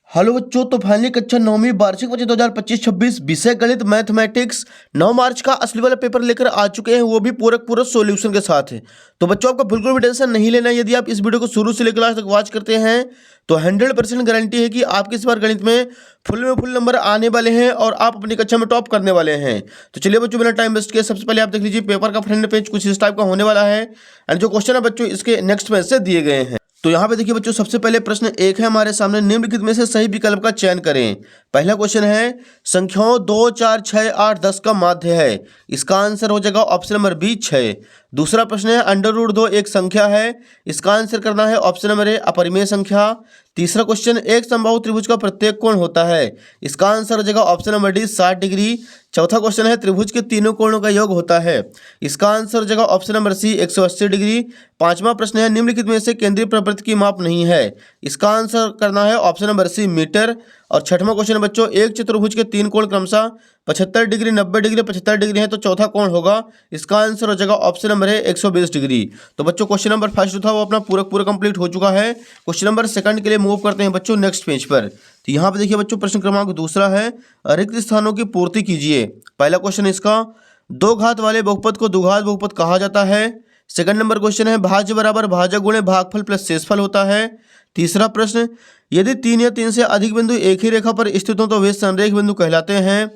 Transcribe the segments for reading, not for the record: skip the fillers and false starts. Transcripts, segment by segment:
Hello बच्चों, तो finally कक्षा नौवीं वार्षिक बजट 2025-26 विषय गणित मैथमेटिक्स 9 मार्च का असली वाला पेपर लेकर आ चुके हैं, वो भी पूरा सॉल्यूशन के साथ है। तो बच्चों आपका बिल्कुल भी टेंशन नहीं लेना है। यदि आप इस वीडियो को शुरू से लेकर लास्ट तक वॉच करते हैं तो 100% गारंटी है कि आपके इस बार गणित में फुल नंबर आने वाले हैं और आप अपनी कक्षा में टॉप करने वाले हैं। तो चलिए बच्चों, बिना टाइम वेस्ट किए सबसे पहले आप देख लीजिए पेपर का फ्रंट पेज कुछ इस टाइप का होने वाला है एंड जो क्वेश्चन है बच्चों इसके नेक्स्ट पेज से दिए गए हैं। तो यहाँ पे देखिए बच्चों, सबसे पहले प्रश्न एक है हमारे सामने, निम्नलिखित में से सही विकल्प का चयन करें। पहला क्वेश्चन है संख्याओं 2, 4, 6, 8, 10 का माध्य है। इसका आंसर हो जाएगा ऑप्शन नंबर बी 6। दूसरा प्रश्न है √2 एक संख्या है। इसका आंसर करना है ऑप्शन नंबर ए अपरिमेय संख्या। तीसरा क्वेश्चन एक समबाहु त्रिभुज का प्रत्येक कोण होता है। इसका आंसर हो जाएगा ऑप्शन नंबर डी 60 डिग्री। चौथा क्वेश्चन है त्रिभुज के तीनों कोणों का योग होता है। इसका आंसर हो जाएगा ऑप्शन नंबर सी 180 डिग्री। पांचवा प्रश्न है निम्नलिखित में से केंद्रीय प्रवृत्त की माप नहीं है। इसका आंसर करना है ऑप्शन नंबर सी मीटर। और छठवां क्वेश्चन है बच्चों, एक चतुर्भुज के तीन कोण क्रमशः 75 डिग्री, 90 डिग्री, 75 डिग्री है, तो चौथा कोण होगा। इसका आंसर हो जाएगा ऑप्शन नंबर है 120 डिग्री। तो बच्चों क्वेश्चन नंबर फर्स्ट जो था वो अपना पूरा कंप्लीट हो चुका है। क्वेश्चन नंबर सेकंड के लिए मूव करते हैं बच्चों नेक्स्ट पेज पर। तो यहाँ पे देखिए बच्चों, प्रश्न क्रमांक दूसरा है रिक्त स्थानों की पूर्ति कीजिए। पहला क्वेश्चन इसका, दो घात वाले बहुपद को द्विघात बहुपद कहा जाता है। सेकंड नंबर क्वेश्चन है भाज्य बराबर भाजक गुणे भागफल प्लस शेषफल होता है। तीसरा प्रश्न, यदि 3 या 3 से अधिक बिंदु एक ही रेखा पर स्थित हो तो वे संरेख बिंदु कहलाते हैं।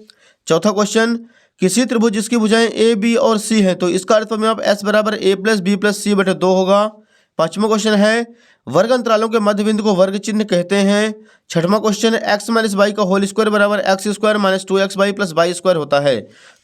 चौथा क्वेश्चन, किसी त्रिभुज जिसकी भुजाएं ए बी और सी हैं तो इसका अर्थ में आप एस बराबर ए प्लस बी प्लस सी बटे 2 होगा। पांचवा क्वेश्चन है वर्ग अंतरालों के मध्य बिंदु को वर्ग चिन्ह कहते हैं। छठवां क्वेश्चन एक्स माइनस वाई का होल स्क्वायर बराबर X square minus 2x Y plus Y square होता है।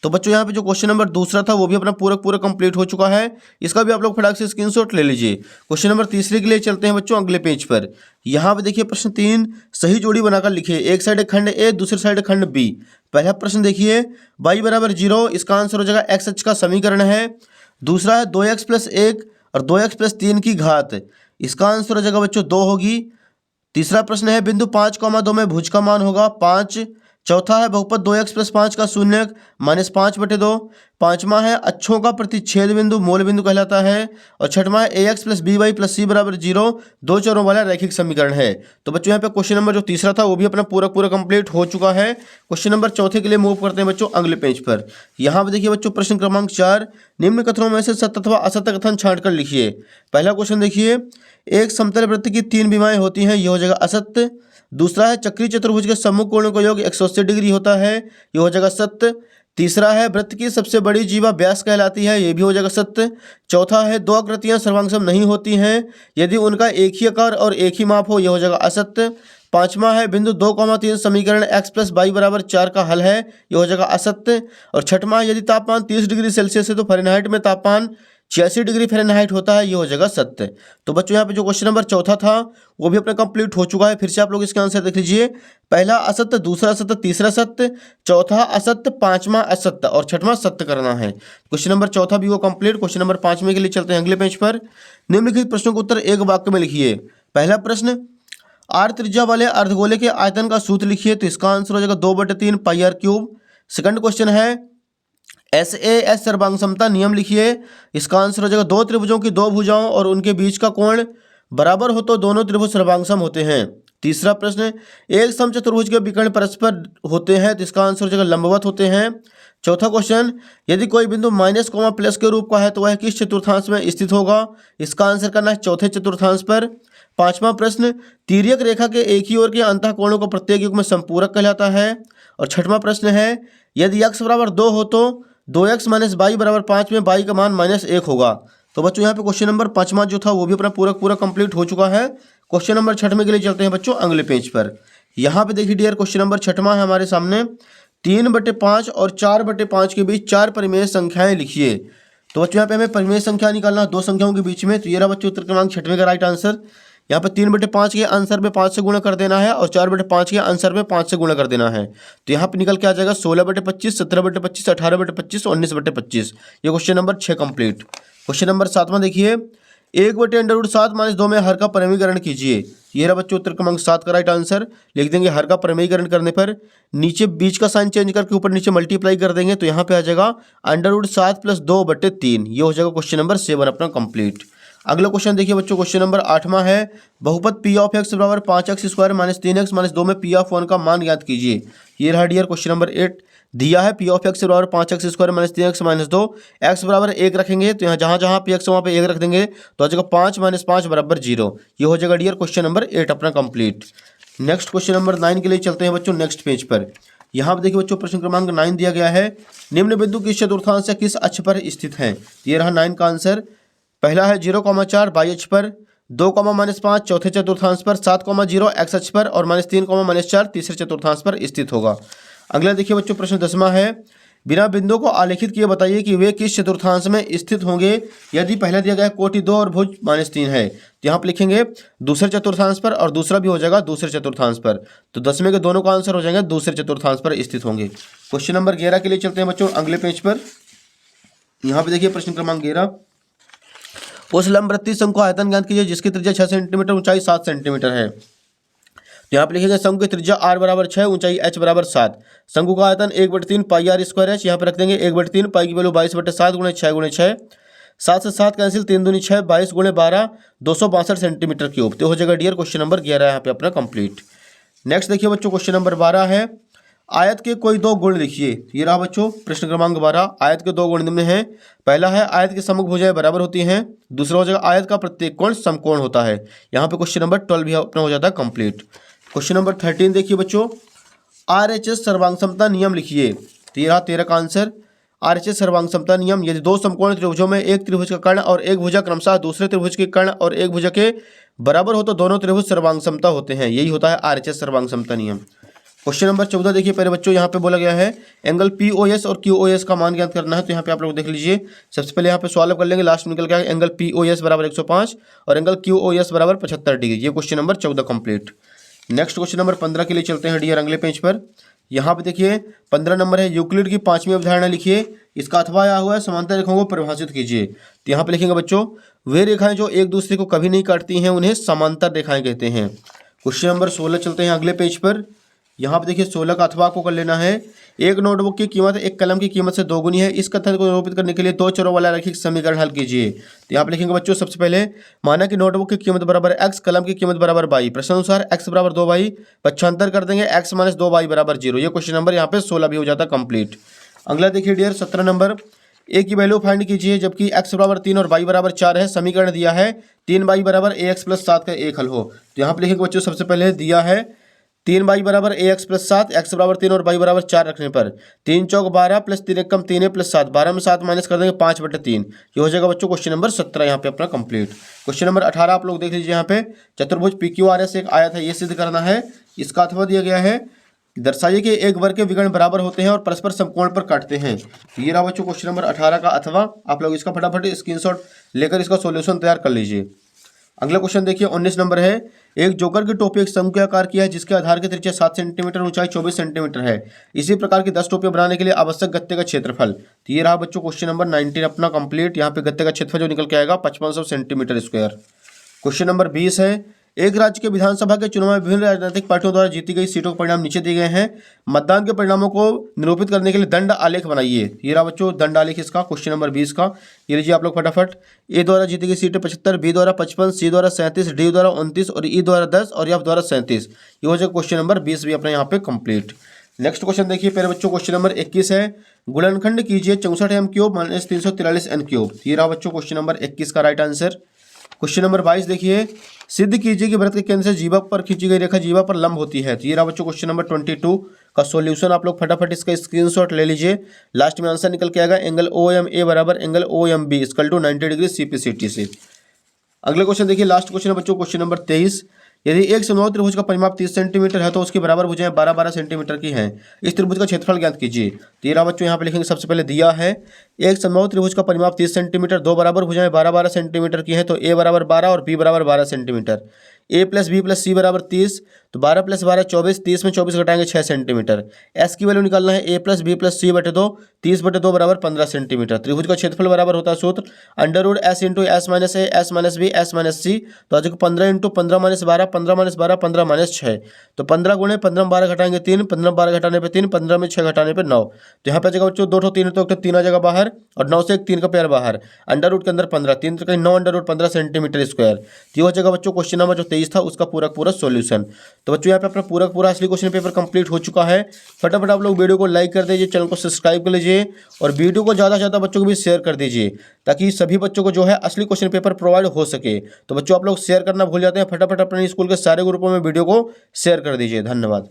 तो बच्चों यहाँ पे जो क्वेश्चन नंबर दूसरा था वो भी अपना पूरा कंप्लीट हो चुका है। इसका भी आप लोग फटाक से स्क्रीनशॉट ले लीजिए। क्वेश्चन नंबर तीसरे के लिए चलते हैं बच्चों अगले पेज पर। यहाँ पे देखिए प्रश्न 3 सही जोड़ी बनाकर लिखिए। एक साइड खंड ए, दूसरी साइड खंड बी। पहला प्रश्न देखिए y बराबर 0, इसका आंसर हो जाएगा एक्स अक्ष का समीकरण है। दूसरा है 2x प्लस 1 और 2x प्लस 3 की घात। इसका आंसर हो जाएगा बच्चों 2 होगी। तीसरा प्रश्न है बिंदु 5,2 में भुज का मान होगा 5। चौथा है बहुपद 2x प्लस 5 का शून्यक माइनस 5 बटे 2। पांचवा है अक्षों का प्रतिच्छेद बिंदु मूल बिंदु कहलाता है। और छठवां है ax plus b y plus सी बराबर 0 दो चरों वाला रैखिक समीकरण है। तो बच्चों यहाँ पे क्वेश्चन नंबर जो तीसरा था वो भी अपना पूरा कंप्लीट हो चुका है। क्वेश्चन नंबर चौथे के लिए मूव करते हैं बच्चों अगले पेज पर। यहाँ पे देखिए बच्चों प्रश्न क्रमांक 4, निम्न कथनों में से सत्य अथवा असत्य कथन छांट कर लिखिए। पहला क्वेश्चन देखिए, एक समतल वृत्त की 3 विमाएं होती हैं, ये हो जाएगा असत्य। दूसरा है चक्रीय चतुर्भुज के सम्मुख कोणों का योग 180 डिग्री होता है, ये हो जाएगा सत्य। तीसरा है वृत्त की सबसे बड़ी जीवा व्यास कहलाती है, ये भी हो जाएगा सत्य। चौथा है दो आकृतियां सर्वांगसम नहीं होती हैं यदि उनका एक ही आकार और एक ही माप हो, यह हो जाएगा असत्य। पांचवा है बिंदु 2,3 समीकरण x प्लस वाई बराबर 4 का हल है, यह हो जाएगा असत्य। और छठवां, यदि तापमान 30 डिग्री सेल्सियस है तो फ़ारेनहाइट में तापमान 86 डिग्री फ़ारेनहाइट होता है, ये हो जाएगा सत्य। तो बच्चों यहाँ पे जो क्वेश्चन नंबर चौथा था वो भी अपना कंप्लीट हो चुका है। फिर से आप लोग इसका आंसर देख लीजिए। पहला असत्य, दूसरा सत्य, तीसरा सत्य, चौथा असत्य, पांचवा असत्य और छठवां सत्य करना है। क्वेश्चन नंबर चौथा भी वो कंप्लीट। क्वेश्चन नंबर 5 के लिए चलते हैं अगले पेज पर। निम्नलिखित प्रश्नों का उत्तर एक वाक्य में लिखिए। पहला प्रश्न, आर त्रिज्या वाले अर्धगोले के आयतन का सूत्र लिखिए। तो इसका आंसर हो जाएगा 2/3 पाई आर क्यूब। सेकंड क्वेश्चन है SAS सर्वांग समता नियम लिखिए। इसका आंसर हो जाएगा दो त्रिभुजों की दो भुजाओं और उनके बीच का कोण बराबर हो तो दोनों त्रिभुज सर्वांगसम होते हैं। तीसरा प्रश्न, एक समचतुर्भुज के विकर्ण परस्पर होते हैं, तो इसका आंसर हो जाएगा लंबवत होते हैं। चौथा क्वेश्चन, यदि कोई बिंदु माइनस कोमा प्लस के रूप का है तो वह किस चतुर्थांश में स्थित होगा। इसका आंसर करना है चौथे चतुर्थांश पर। पांचवा प्रश्न, तिर्यक रेखा के एक ही ओर के अंतःकोणों को प्रत्येक युग में संपूरक कहलाता है। और छठवां प्रश्न है, यदि x बराबर 2 हो तो 2x माइनस वाई बराबर 5 में y का मान -1 होगा। तो बच्चों यहाँ पे क्वेश्चन नंबर 5वां जो था वो भी अपना पूरा कंप्लीट हो चुका है। क्वेश्चन नंबर 6 के लिए चलते हैं बच्चों अगले पेज पर। यहाँ पे देखिए डियर, क्वेश्चन नंबर 6 है हमारे सामने। 3/5 और 4/5 के बीच 4 परिमेय संख्याएं लिखिए। तो बच्चों यहाँ पे हमें परिमेय संख्या निकालना है दो संख्याओं के बीच में। तो ये रहा बच्चों उत्तर क्रमांक 6 का राइट आंसर। यहाँ पे 3/5 के आंसर में 5 से गुणा कर देना है और 4/5 के आंसर में 5 से गुणा कर देना है। तो यहाँ पे निकल के आ जाएगा 16/25, 17/25, 18/25, 19/25। ये question number 6 complete. Question number 7वां देखिए, 1/√7 - 2 में हर का परिमेयीकरण कीजिए। ये रहा बच्चों उत्तर क्रमांक 7 का राइट आंसर। लिख देंगे हर का परिमेयीकरण करने पर नीचे बीच का साइन चेंज करके ऊपर नीचे मल्टीप्लाई कर देंगे तो यहाँ पे आ जाएगा √7 + 2/3। ये हो जाएगा क्वेश्चन नंबर 7 अपना कंप्लीट। अगला क्वेश्चन देखिए बच्चों, क्वेश्चन नंबर 8वां है, बहुपद पी ऑफ एक्स बराबर 5x square minus 3x minus 2 में पी ऑफ 1 का मान ज्ञात कीजिए। ये रहा डियर क्वेश्चन नंबर 8। दिया है पी ऑफ एक्स बराबर 5x square minus 3x minus 2, x बराबर 1 रखेंगे तो यहाँ जहाँ जहाँ पी एक्स वहाँ पे 1 रख देंगे तो आ जाएगा 5 माइनस 5 बराबर 0। ये हो जाएगा डियर क्वेश्चन नंबर 8 अपना कंप्लीट। नेक्स्ट क्वेश्चन नंबर 9 के लिए चलते हैं बच्चों नेक्स्ट पेज पर। यहाँ पर देखिए बच्चों प्रश्न क्रमांक 9 दिया गया है, निम्न बिंदु किस चतुर्थांश या किस अक्ष पर स्थित है। ये रहा 9 का आंसर। पहला है 0,4 बाई अक्ष पर, 2,-5 चौथे चतुर्थांश पर, 7,0 एक्स अक्ष पर और -3,-4 तीसरे चतुर्थांश पर स्थित होगा। अगला देखिए बच्चों प्रश्न 10वां है, बिना बिंदु को आलेखित किए बताइए कि वे किस चतुर्थांश में स्थित होंगे यदि पहला दिया गया है कोटि 2 और भुज -3 है। तो यहाँ पर लिखेंगे दूसरे चतुर्थांश पर और दूसरा भी हो जाएगा दूसरे चतुर्थांश पर। तो 10वें के दोनों का आंसर हो जाएंगे दूसरे चतुर्थांश पर स्थित होंगे। क्वेश्चन नंबर 11 के लिए चलते हैं बच्चों अगले पेज पर। यहाँ पे देखिए प्रश्न क्रमांक 11, उस लंबवृत्तीय शंकु का आयतन ज्ञात कीजिए जिसकी त्रिज्या 6 सेंटीमीटर ऊंचाई 7 सेंटीमीटर है। तो यहाँ पे लिखेंगे शंकु की त्रिज्या r बराबर 6 ऊंचाई h बराबर 7, शंकु का आयतन 1/3 पाई r स्क्वायर h। यहाँ पे रख देंगे 1/3 पाई की वैल्यू 22/7 गुणे 6 7 से 7 कैंसिल, 3 दूनी 6, 22 गुणे 12 262 सेंटीमीटर क्यूब। तो हो जाएगा डियर क्वेश्चन नंबर 11 यहाँ पे अपना कंप्लीट। नेक्स्ट देखिए बच्चों क्वेश्चन नंबर 12 है, आयत के कोई दो गुण लिखिए। ये रहा बच्चों प्रश्न क्रमांक 12। आयत के दो गुण निम्न हैं। पहला है आयत की सम्मुख भुजाएं बराबर होती हैं। दूसरा हो जाएगा आयत का प्रत्येक कोण समकोण होता है। यहाँ पे क्वेश्चन नंबर 12 भी अपना हो जाता है कंप्लीट। क्वेश्चन नंबर 13 देखिए बच्चों, RHS सर्वांग समता नियम लिखिए। तो ये रहा 13 का आंसर। RHS सर्वांग समता नियम, यदि दो समकोण त्रिभुजों में एक त्रिभुज का कर्ण और एक भुजा क्रमशः दूसरे त्रिभुज के कर्ण और एक भुजा के बराबर हो तो दोनों त्रिभुज सर्वांग समता होते हैं। यही होता है RHS सर्वांग समता नियम। क्वेश्चन नंबर 14 देखिए पहले बच्चों, यहाँ पे बोला गया है एंगल POS और QOS का मान ज्ञात करना है। तो यहाँ पे आप लोग देख लीजिए, सबसे पहले यहाँ पे सॉल्व कर लेंगे, लास्ट में निकल गया एंगल POS बराबर 105 और एंगल QOS बराबर 75 डिग्री। ये question number 14 complete. Next question number 15 के लिए चलते हैं डियर अगले पेज पर। यहाँ पे देखिए 15 नंबर है, यूक्लिड की 5वीं अवधारणा लिखिए। इसका अथवा आया हुआ है, समांतर रेखाओं को परिभाषित कीजिए। तो यहाँ पे लिखेंगे बच्चों, वे रेखाएं जो एक दूसरे को कभी नहीं काटती हैं उन्हें समांतर रेखाएं कहते हैं। क्वेश्चन नंबर 16 चलते हैं अगले पेज पर। यहाँ पे देखिए 16 का अथवा को कर लेना है, एक नोटबुक की कीमत एक कलम की कीमत से दोगुनी है। इस कथन को निरूपित करने के लिए दो चरों वाला रैखिक समीकरण हल कीजिए। तो यहाँ पे लिखेंगे बच्चों, सबसे पहले माना कि नोटबुक की कीमत बराबर x, कलम की कीमत बराबर y। प्रश्नानुसार x बराबर 2y, पक्षांतर कर देंगे x माइनस 2y बराबर 0। ये क्वेश्चन नंबर यहाँ पे 16 भी हो जाता है कंप्लीट। अगला देखिए डियर 17 नंबर, a की वैल्यू फाइंड कीजिए जबकि x बराबर 3 और y बराबर 4 है। समीकरण दिया है 3y बराबर ax प्लस 7 का एक हल हो। तो यहाँ पे लिखेंगे बच्चों, सबसे पहले दिया है 3y बराबर ax प्लस 7, x बराबर 3 और y बराबर 4 रखने पर 3 चौक 12 प्लस 3 एकम 3 है प्लस 7, 12 में 7 माइनस कर देंगे 5/3। ये हो जाएगा बच्चों क्वेश्चन नंबर 17 यहाँ पे अपना कंप्लीट। क्वेश्चन नंबर 18 आप लोग देख लीजिए, यहाँ पे चतुर्भुज PQRS एक आयत है, ये सिद्ध करना है। इसका अथवा दिया गया है, दर्शाइए कि एक वर्ग के विकर्ण बराबर होते हैं और परस्पर समकोण पर काटते हैं। ये रहा बच्चों क्वेश्चन नंबर 18 का अथवा। आप लोग इसका फटाफट स्क्रीनशॉट लेकर इसका सॉल्यूशन तैयार कर लीजिए। अगला क्वेश्चन देखिए 19 नंबर है, एक जोकर की टोपी एक शंकु के आकार की है जिसके आधार की त्रिज्या 7 सेंटीमीटर ऊंचाई 24 सेंटीमीटर है। इसी प्रकार की 10 टोपियां बनाने के लिए आवश्यक गत्ते का क्षेत्रफल। तो ये रहा बच्चों क्वेश्चन नंबर 19 अपना कंप्लीट। यहाँ पे गत्ते का क्षेत्रफल जो निकल के आएगा 5500 सेंटीमीटर स्क्वायर। क्वेश्चन नंबर 20 है, एक राज्य के विधानसभा के चुनाव में विभिन्न राजनीतिक पार्टियों द्वारा जीती गई सीटों के परिणाम नीचे दिए गए हैं। मतदान के परिणामों को निरूपित करने के लिए दंड आलेख बनाइए। ये रहा बच्चों दंड आलेख इसका क्वेश्चन नंबर 20 का। ये लीजिए आप लोग फटाफट, ए द्वारा जीती गई सीटें 75, बी द्वारा 55, सी द्वारा 37, डी द्वारा 29 और ई द्वारा 10 और एफ द्वारा 37। ये हो जाएगा क्वेश्चन नंबर 20 भी अपने यहाँ पे कंप्लीट। नेक्स्ट क्वेश्चन देखिए पहले बच्चों, क्वेश्चन नंबर 21 है, गुणनखंड कीजिए 64m cube minus 343n cube. ये रहा बच्चों क्वेश्चन नंबर 21 का राइट आंसर। क्वेश्चन नंबर 22 देखिए, सिद्ध कीजिए कि वृत्त के केंद्र से जीवा पर खींची गई रेखा जीवा पर लंब होती है। तो ये रहा बच्चों क्वेश्चन नंबर 22 का सॉल्यूशन। आप लोग फटाफट इसका स्क्रीनशॉट ले लीजिए, लास्ट में आंसर निकल के आएगा एंगल OMA बराबर angle OMB equal to 90 degree CPCT से। अगले क्वेश्चन देखिए, लास्ट क्वेश्चन है बच्चों क्वेश्चन नंबर 23, यदि एक समबाहु त्रिभुज का परिमाप 30 सेंटीमीटर है तो उसकी बराबर भुजाएं 12-12 सेंटीमीटर की हैं। इस त्रिभुज का क्षेत्रफल ज्ञात कीजिए। तो ये रहा बच्चों यहाँ पे लिखेंगे, सबसे पहले दिया है एक समबाहु त्रिभुज का परिमाप 30 सेंटीमीटर, दो बराबर भुजाएं 12-12 सेंटीमीटर की हैं। तो a बराबर 12 और b बराबर 12 centimetre. a plus B plus सी बराबर 30, तो 12 + 12 24, 30 में 24 घटाएंगे 6 सेंटीमीटर। एस की वैल्यू निकालना है a + b + c बटे 2, 30/2 बराबर 15 सेंटीमीटर। त्रिभुज का क्षेत्रफल बराबर होता है सूत्र √s × s - a s - b s - c। तो आज 15 × 15 - 12, 15 - 12 15 - 6। तो 15 गुणे 15 में 12 घटाएंगे 3, 15 में 12 घटाने पे 3, 15 में 6 घटाने पे 9। तो यहाँ पे जगह बच्चों 2 3 तो 3 आ जाएगा बाहर और 9 से एक 3 का पेयर बाहर। अंडर के अंदर 15, 3 तो कहीं 9 √15 सेंटीमीटर स्क्वायर। तो ये हो जाएगा बच्चों क्वेश्चन नंबर जो 23 था उसका पूरा सोल्यूशन। तो बच्चों यहाँ पे अपना पूरा असली क्वेश्चन पेपर कंप्लीट हो चुका है। फटाफट आप लोग वीडियो को लाइक कर दीजिए, चैनल को सब्सक्राइब कर लीजिए और वीडियो को ज़्यादा से ज़्यादा बच्चों को भी शेयर कर दीजिए ताकि सभी बच्चों को जो है असली क्वेश्चन पेपर प्रोवाइड हो सके। तो बच्चों आप लोग शेयर करना भूल जाते हैं, फटाफट अपने स्कूल के सारे ग्रुपों में वीडियो को शेयर कर दीजिए। धन्यवाद।